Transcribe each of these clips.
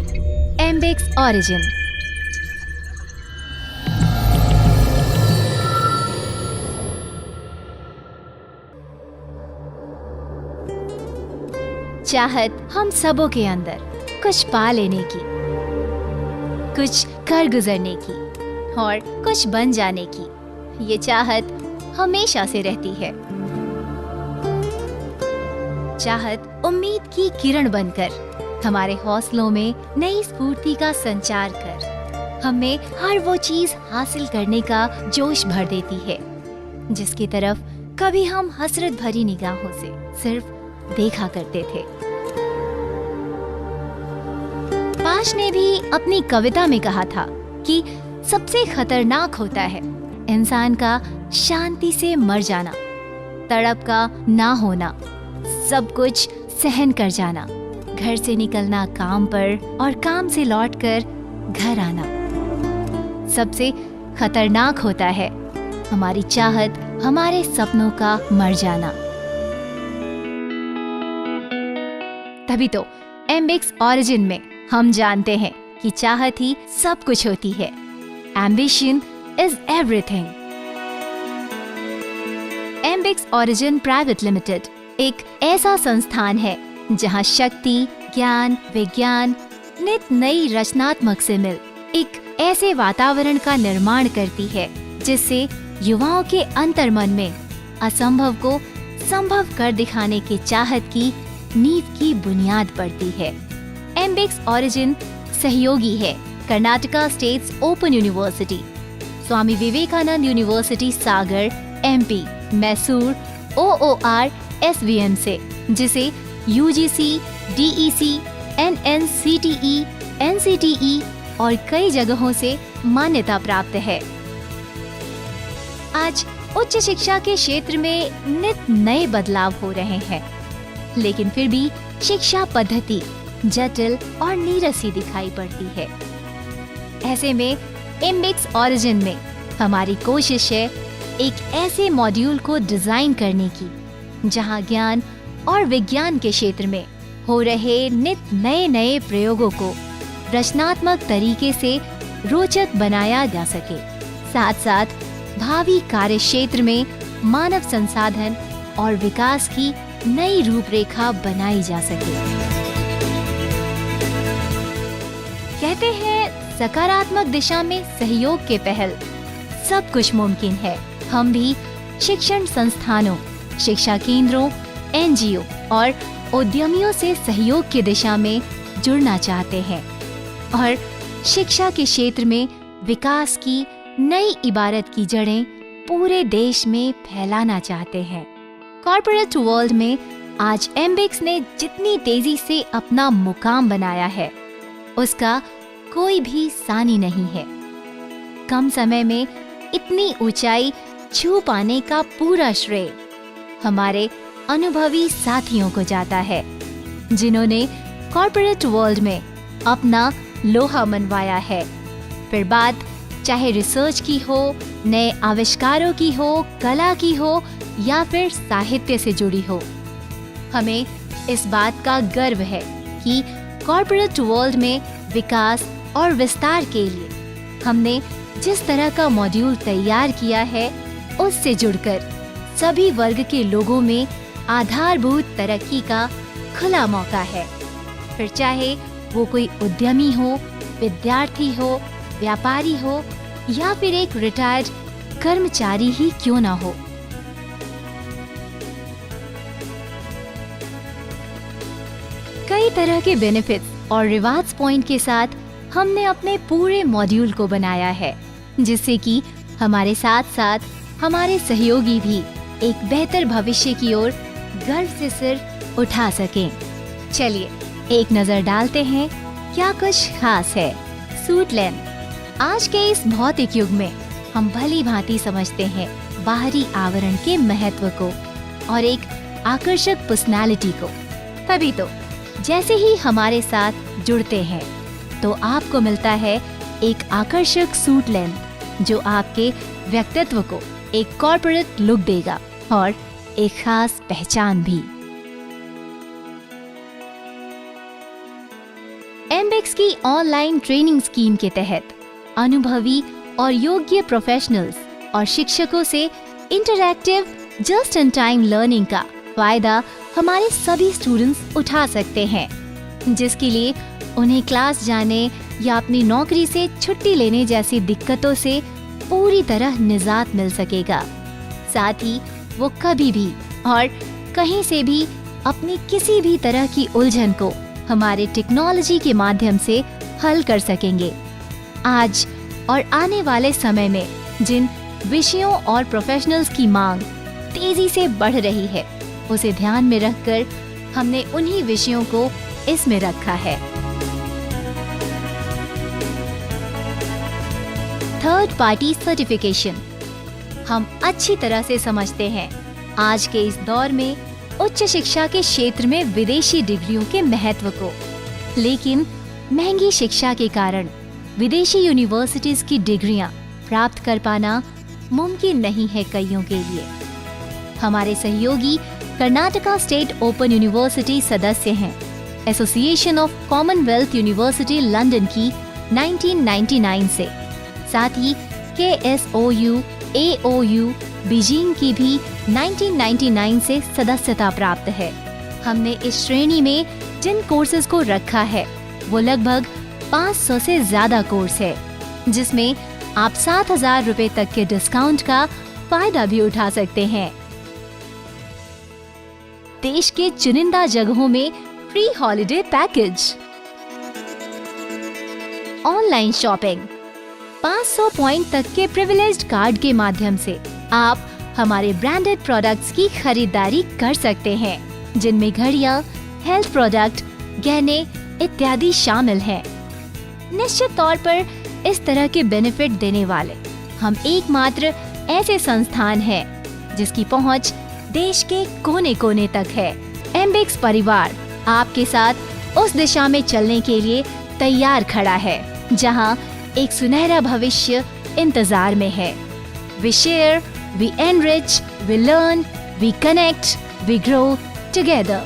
एम्बिक्स origin. चाहत हम सबों के अंदर कुछ पा लेने की, कुछ कर गुजरने की और कुछ बन जाने की, ये चाहत हमेशा से रहती है। चाहत उम्मीद की किरण बनकर हमारे हौसलों में नई स्फूर्ति का संचार कर हमें हर वो चीज हासिल करने का जोश भर देती है जिसकी तरफ कभी हम हसरत भरी निगाहों से सिर्फ देखा करते थे। पाश ने भी अपनी कविता में कहा था कि सबसे खतरनाक होता है इंसान का शांति से मर जाना, तड़प का ना होना, सब कुछ सहन कर जाना, घर से निकलना काम पर और काम से लौटकर घर आना। सबसे खतरनाक होता है हमारी चाहत, हमारे सपनों का मर जाना। तभी तो एम्बिक्स ओरिजिन में हम जानते हैं कि चाहत ही सब कुछ होती है। Ambition is everything. Ambix origin private limited एक ऐसा संस्थान है जहां शक्ति, ज्ञान, विज्ञान नित नई रचनात्मक से मिल एक ऐसे वातावरण का निर्माण करती है जिससे युवाओं के अंतर्मन में असंभव को संभव कर दिखाने की चाहत की नींव की बुनियाद पड़ती है। एम्बिक्स ओरिजिन सहयोगी है Karnataka states open university, Swami Vivekananda university सागर MP, मैसूर OOR SVM से, जिसे UGC, DEC, NNCTE, NCTE और कई जगहों से मान्यता प्राप्त है। आज उच्च शिक्षा के क्षेत्र में नित नए बदलाव हो रहे हैं, लेकिन फिर भी शिक्षा पद्धति जटिल और नीरसी दिखाई पड़ती है। ऐसे में एम्बिक्स ओरिजिन में हमारी कोशिश है एक ऐसे मॉड्यूल को डिजाइन करने की जहां ज्ञान और विज्ञान के क्षेत्र में हो रहे नित नए नए प्रयोगों को रचनात्मक तरीके से रोचक बनाया जा सके, साथ साथ भावी कार्य क्षेत्र में मानव संसाधन और विकास की नई रूपरेखा बनाई जा सके। कहते हैं सकारात्मक दिशा में सहयोग के पहल सब कुछ मुमकिन है। हम भी शिक्षण संस्थानों, शिक्षा केंद्रों, NGO और उद्यमियों से सहयोग की दिशा में जुड़ना चाहते हैं और शिक्षा के क्षेत्र में विकास की नई इबारत की जड़ें पूरे देश में फैलाना चाहते हैं। कॉर्पोरेट वर्ल्ड में आज एम्बिक्स ने जितनी तेजी से अपना मुकाम बनाया है उसका कोई भी सानी नहीं है। कम समय में इतनी ऊंचाई छू पाने का पूरा श्रेय हमारे अनुभवी साथियों को जाता है, जिन्होंने कॉर्पोरेट वर्ल्ड में अपना लोहा मनवाया है। फिर बात चाहे रिसर्च की हो, नए आविष्कारों की हो, कला की हो या फिर साहित्य से जुड़ी हो, हमें इस बात का गर्व है कि कॉर्पोरेट वर्ल्ड में विकास और विस्तार के लिए हमने जिस तरह का मॉड्यूल तैयार किया है उससे जुड़कर सभी वर्ग के लोगों में आधारभूत तरक्की का खुला मौका है। फिर चाहे वो कोई उद्यमी हो, विद्यार्थी हो, व्यापारी हो या फिर एक रिटायर्ड कर्मचारी ही क्यों ना हो। कई तरह के बेनिफिट्स और रिवार्ड्स पॉइंट के साथ हमने अपने पूरे मॉड्यूल को बनाया है, जिससे कि हमारे साथ साथ हमारे सहयोगी भी एक बेहतर भविष्य की ओर गर्व से सिर उठा सकें। चलिए एक नजर डालते हैं क्या कुछ खास है। सूटलैंड। आज के इस भौतिक युग में हम भली भांति समझते हैं बाहरी आवरण के महत्व को और एक आकर्षक पर्सनालिटी को। तभी तो जैसे ही हमारे साथ जुड़ते हैं तो आपको मिलता है एक आकर्षक सूटलैंड जो आपके व्यक्तित्व को एक कॉर्पोरेट लुक देगा और एक खास पहचान भी। एम्बिक्स की ऑनलाइन ट्रेनिंग स्कीम के तहत अनुभवी और योग्य प्रोफेशनल्स और शिक्षकों से interactive just in time learning का फायदा हमारे सभी स्टूडेंट्स उठा सकते हैं, जिसके लिए उन्हें क्लास जाने या अपनी नौकरी से छुट्टी लेने जैसी दिक्कतों से पूरी तरह निजात मिल सकेगा। साथ ही वो कभी भी और कहीं से भी अपनी किसी भी तरह की उलझन को हमारे टेक्नोलॉजी के माध्यम से हल कर सकेंगे। आज और आने वाले समय में जिन विषयों और प्रोफेशनल्स की मांग तेजी से बढ़ रही है, उसे ध्यान में रखकर हमने उन्हीं विषयों को इसमें रखा है। Third party certification. हम अच्छी तरह से समझते हैं आज के इस दौर में उच्च शिक्षा के क्षेत्र में विदेशी डिग्रियों के महत्व को, लेकिन महंगी शिक्षा के कारण विदेशी यूनिवर्सिटीज की डिग्रियां प्राप्त कर पाना मुमकिन नहीं है कईयों के लिए। हमारे सहयोगी कर्नाटका स्टेट ओपन यूनिवर्सिटी सदस्य हैं association of Commonwealth university London की 1999 से, साथ ही KSOU AOU बीजिंग की भी 1999 से सदस्यता प्राप्त है। हमने इस श्रेणी में जिन कोर्सेज को रखा है वो लगभग 500 से ज्यादा कोर्स है, जिसमें आप 7,000 रुपए तक के डिस्काउंट का फायदा भी उठा सकते हैं। देश के चुनिंदा जगहों में free holiday package, online shopping, 500 point तक के प्रिविलेज्ड कार्ड के माध्यम से आप हमारे ब्रांडेड प्रोडक्ट्स की खरीदारी कर सकते हैं, जिनमें घड़ियां, हेल्थ प्रोडक्ट, गहने इत्यादि शामिल हैं। निश्चित तौर पर इस तरह के बेनिफिट देने वाले हम एकमात्र ऐसे संस्थान हैं जिसकी पहुंच देश के कोने कोने तक है। एम्बिक्स परिवार आपके साथ उस दिशा में चलने के लिए तैयार खड़ा है जहां एक सुनहरा भविष्य इंतजार में है। We share, we enrich, we learn, we connect, we grow together.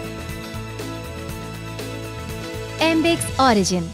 Embix Origin.